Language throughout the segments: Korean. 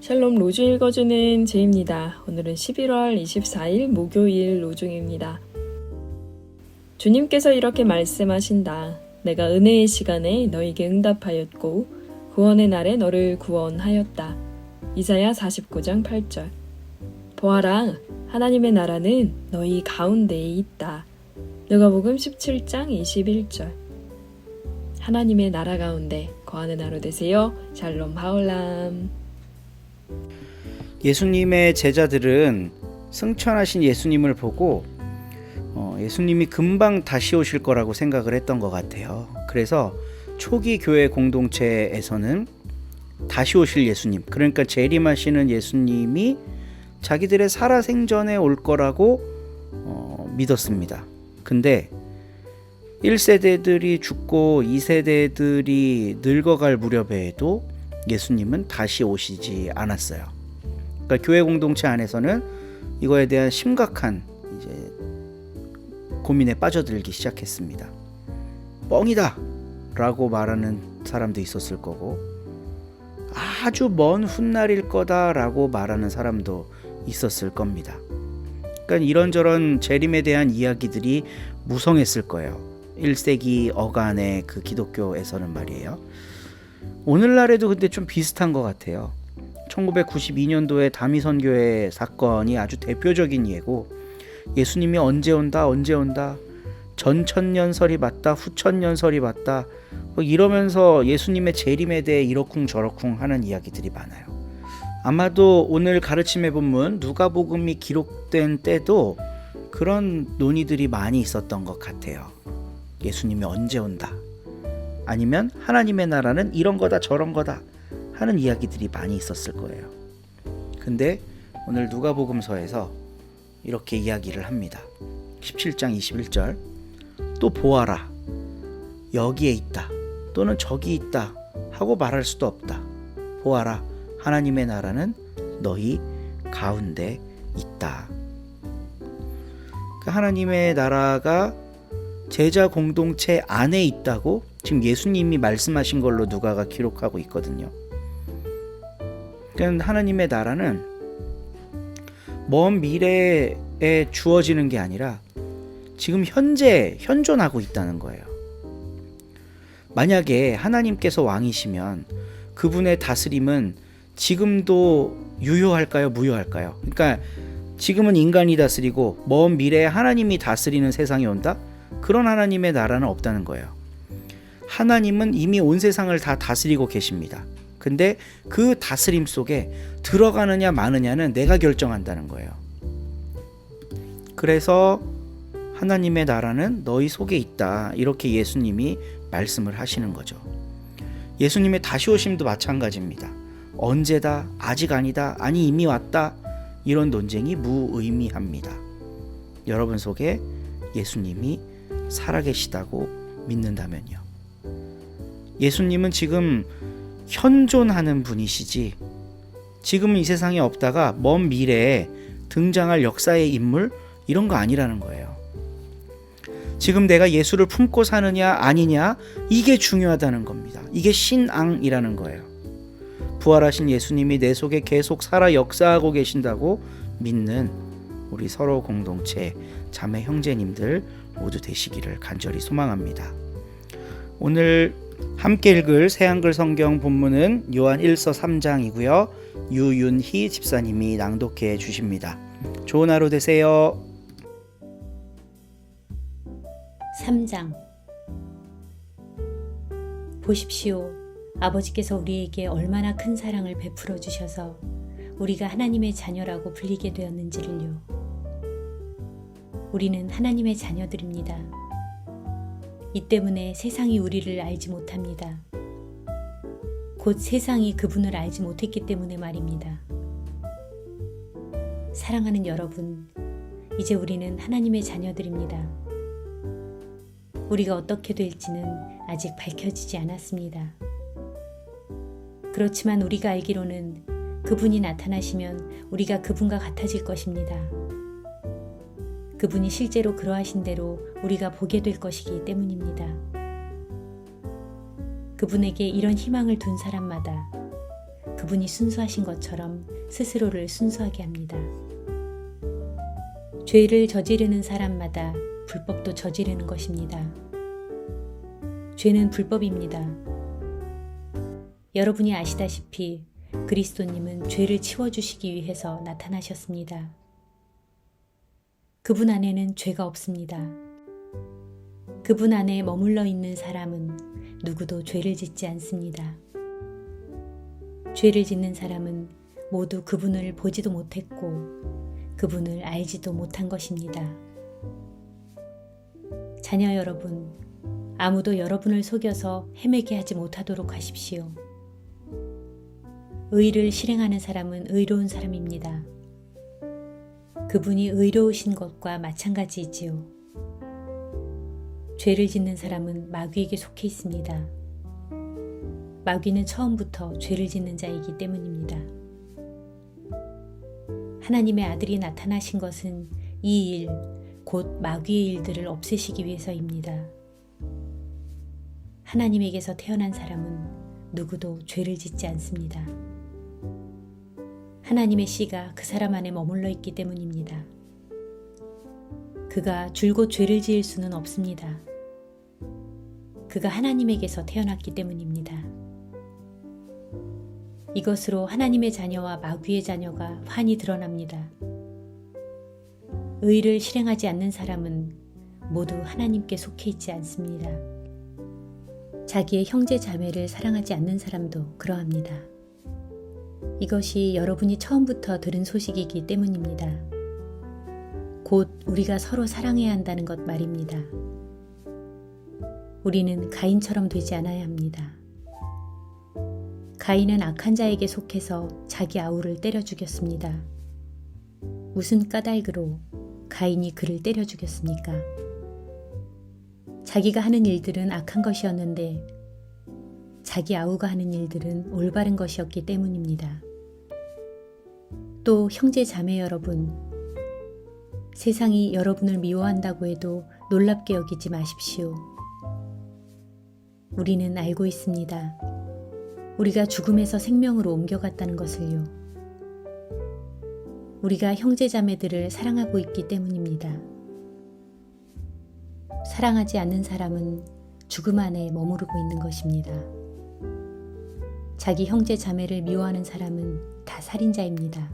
샬롬 로중 읽어주는 제입니다. 오늘은 11월 24일 목요일 로중입니다. 주님께서 이렇게 말씀하신다. 내가 은혜의 시간에 너에게 응답하였고 구원의 날에 너를 구원하였다. 이사야 49장 8절. 보아라, 하나님의 나라는 너희 가운데에 있다. 누가복음 17장 21절. 하나님의 나라 가운데 거하는 하루 되세요. 샬롬 하올람. 예수님의 제자들은 승천하신 예수님을 보고 예수님이 금방 다시 오실 거라고 생각을 했던 것 같아요. 그래서 초기 교회 공동체에서는 다시 오실 예수님, 그러니까 재림하시는 예수님이 자기들의 살아생전에 올 거라고 믿었습니다. 근데 1세대들이 죽고 2세대들이 늙어갈 무렵에도 예수님은 다시 오시지 않았어요. 그러니까 교회 공동체 안에서는 이거에 대한 심각한 고민에 빠져들기 시작했습니다. 뻥이다 라고 말하는 사람도 있었을 거고, 아주 먼 훗날일 거다 라고 말하는 사람도 있었을 겁니다. 그러니까 이런저런 재림에 대한 이야기들이 무성했을 거예요. 1세기 어간의 그 기독교에서는 말이에요. 오늘날에도 근데 좀 비슷한 것 같아요. 1992년도에 다미선교회 사건이 아주 대표적인 예고, 예수님이 언제 온다 전천년설이 맞다 후천년설이 맞다 이러면서 예수님의 재림에 대해 이러쿵 저러쿵 하는 이야기들이 많아요. 아마도 오늘 가르침의 본문 누가복음이 기록된 때도 그런 논의들이 많이 있었던 것 같아요. 예수님이 언제 온다, 아니면 하나님의 나라는 이런 거다 저런 거다 하는 이야기들이 많이 있었을 거예요. 근데 오늘 누가복음서에서 이렇게 이야기를 합니다. 17장 21절. 또 보아라, 여기에 있다 또는 저기 있다 하고 말할 수도 없다. 보아라, 하나님의 나라는 너희 가운데 있다. 하나님의 나라가 제자 공동체 안에 있다고 지금 예수님이 말씀하신 걸로 누가가 기록하고 있거든요. 그러니까 하나님의 나라는 먼 미래에 주어지는 게 아니라 지금 현재 현존하고 있다는 거예요. 만약에 하나님께서 왕이시면 그분의 다스림은 지금도 유효할까요? 무효할까요? 그러니까 지금은 인간이 다스리고 먼 미래에 하나님이 다스리는 세상이 온다? 그런 하나님의 나라는 없다는 거예요. 하나님은 이미 온 세상을 다 다스리고 계십니다. 근데 그 다스림 속에 들어가느냐 마느냐는 내가 결정한다는 거예요. 그래서 하나님의 나라는 너희 속에 있다, 이렇게 예수님이 말씀을 하시는 거죠. 예수님의 다시 오심도 마찬가지입니다. 언제다, 아직 아니다, 아니 이미 왔다, 이런 논쟁이 무의미합니다. 여러분 속에 예수님이 살아계시다고 믿는다면요. 예수님은 지금 현존하는 분이시지, 지금은 이 세상에 없다가 먼 미래에 등장할 역사의 인물, 이런 거 아니라는 거예요. 지금 내가 예수를 품고 사느냐 아니냐, 이게 중요하다는 겁니다. 이게 신앙이라는 거예요. 부활하신 예수님이 내 속에 계속 살아 역사하고 계신다고 믿는 우리 서로 공동체 자매 형제님들 모두 되시기를 간절히 소망합니다. 오늘 함께 읽을 새한글 성경 본문은 요한 1서 3장이고요. 유윤희 집사님이 낭독해 주십니다. 좋은 하루 되세요. 3장. 보십시오. 아버지께서 우리에게 얼마나 큰 사랑을 베풀어 주셔서 우리가 하나님의 자녀라고 불리게 되었는지를요. 우리는 하나님의 자녀들입니다. 이 때문에 세상이 우리를 알지 못합니다. 곧 세상이 그분을 알지 못했기 때문에 말입니다. 사랑하는 여러분, 이제 우리는 하나님의 자녀들입니다. 우리가 어떻게 될지는 아직 밝혀지지 않았습니다. 그렇지만 우리가 알기로는 그분이 나타나시면 우리가 그분과 같아질 것입니다. 그분이 실제로 그러하신 대로 우리가 보게 될 것이기 때문입니다. 그분에게 이런 희망을 둔 사람마다 그분이 순수하신 것처럼 스스로를 순수하게 합니다. 죄를 저지르는 사람마다 불법도 저지르는 것입니다. 죄는 불법입니다. 여러분이 아시다시피 그리스도님은 죄를 치워주시기 위해서 나타나셨습니다. 그분 안에는 죄가 없습니다. 그분 안에 머물러 있는 사람은 누구도 죄를 짓지 않습니다. 죄를 짓는 사람은 모두 그분을 보지도 못했고 그분을 알지도 못한 것입니다. 자녀 여러분, 아무도 여러분을 속여서 헤매게 하지 못하도록 하십시오. 의를 실행하는 사람은 의로운 사람입니다. 그분이 의로우신 것과 마찬가지이지요. 죄를 짓는 사람은 마귀에게 속해 있습니다. 마귀는 처음부터 죄를 짓는 자이기 때문입니다. 하나님의 아들이 나타나신 것은 이 일, 곧 마귀의 일들을 없애시기 위해서입니다. 하나님에게서 태어난 사람은 누구도 죄를 짓지 않습니다. 하나님의 씨가 그 사람 안에 머물러 있기 때문입니다. 그가 줄곧 죄를 지을 수는 없습니다. 그가 하나님에게서 태어났기 때문입니다. 이것으로 하나님의 자녀와 마귀의 자녀가 환히 드러납니다. 의를 실행하지 않는 사람은 모두 하나님께 속해 있지 않습니다. 자기의 형제 자매를 사랑하지 않는 사람도 그러합니다. 이것이 여러분이 처음부터 들은 소식이기 때문입니다. 곧 우리가 서로 사랑해야 한다는 것 말입니다. 우리는 가인처럼 되지 않아야 합니다. 가인은 악한 자에게 속해서 자기 아우를 때려 죽였습니다. 무슨 까닭으로 가인이 그를 때려 죽였습니까? 자기가 하는 일들은 악한 것이었는데 자기 아우가 하는 일들은 올바른 것이었기 때문입니다. 또 형제 자매 여러분, 세상이 여러분을 미워한다고 해도 놀랍게 여기지 마십시오. 우리는 알고 있습니다. 우리가 죽음에서 생명으로 옮겨갔다는 것을요. 우리가 형제 자매들을 사랑하고 있기 때문입니다. 사랑하지 않는 사람은 죽음 안에 머무르고 있는 것입니다. 자기 형제 자매를 미워하는 사람은 다 살인자입니다.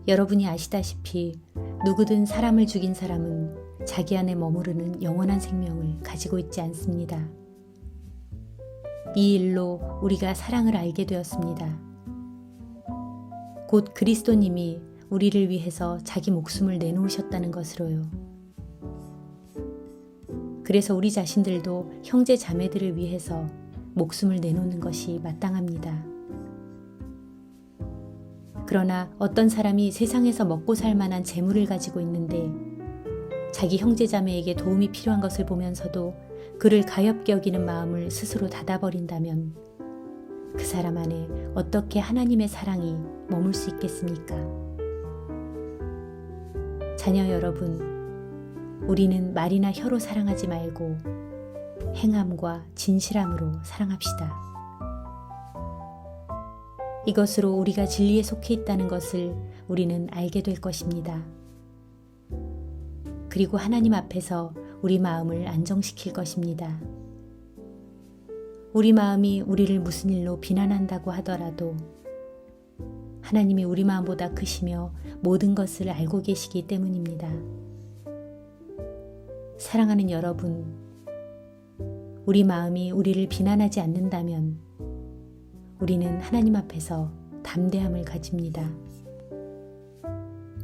여러분이 아시다시피 누구든 사람을 죽인 사람은 자기 안에 머무르는 영원한 생명을 가지고 있지 않습니다. 이 일로 우리가 사랑을 알게 되었습니다. 곧 그리스도님이 우리를 위해서 자기 목숨을 내놓으셨다는 것으로요. 그래서 우리 자신들도 형제 자매들을 위해서 목숨을 내놓는 것이 마땅합니다. 그러나 어떤 사람이 세상에서 먹고 살 만한 재물을 가지고 있는데 자기 형제 자매에게 도움이 필요한 것을 보면서도 그를 가엾게 여기는 마음을 스스로 닫아버린다면 그 사람 안에 어떻게 하나님의 사랑이 머물 수 있겠습니까? 자녀 여러분, 우리는 말이나 혀로 사랑하지 말고 행함과 진실함으로 사랑합시다. 이것으로 우리가 진리에 속해 있다는 것을 우리는 알게 될 것입니다. 그리고 하나님 앞에서 우리 마음을 안정시킬 것입니다. 우리 마음이 우리를 무슨 일로 비난한다고 하더라도 하나님이 우리 마음보다 크시며 모든 것을 알고 계시기 때문입니다. 사랑하는 여러분, 우리 마음이 우리를 비난하지 않는다면 우리는 하나님 앞에서 담대함을 가집니다.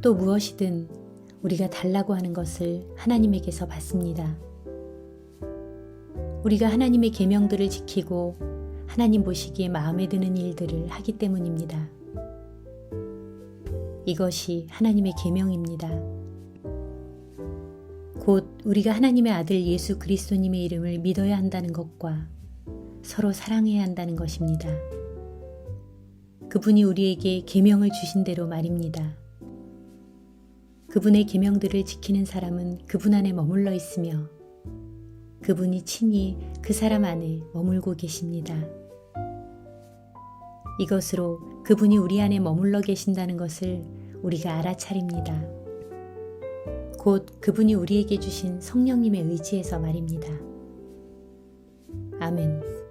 또 무엇이든 우리가 달라고 하는 것을 하나님에게서 받습니다. 우리가 하나님의 계명들을 지키고 하나님 보시기에 마음에 드는 일들을 하기 때문입니다. 이것이 하나님의 계명입니다. 곧 우리가 하나님의 아들 예수 그리스도님의 이름을 믿어야 한다는 것과 서로 사랑해야 한다는 것입니다. 그분이 우리에게 계명을 주신 대로 말입니다. 그분의 계명들을 지키는 사람은 그분 안에 머물러 있으며 그분이 친히 그 사람 안에 머물고 계십니다. 이것으로 그분이 우리 안에 머물러 계신다는 것을 우리가 알아차립니다. 곧 그분이 우리에게 주신 성령님의 의지에서 말입니다. 아멘.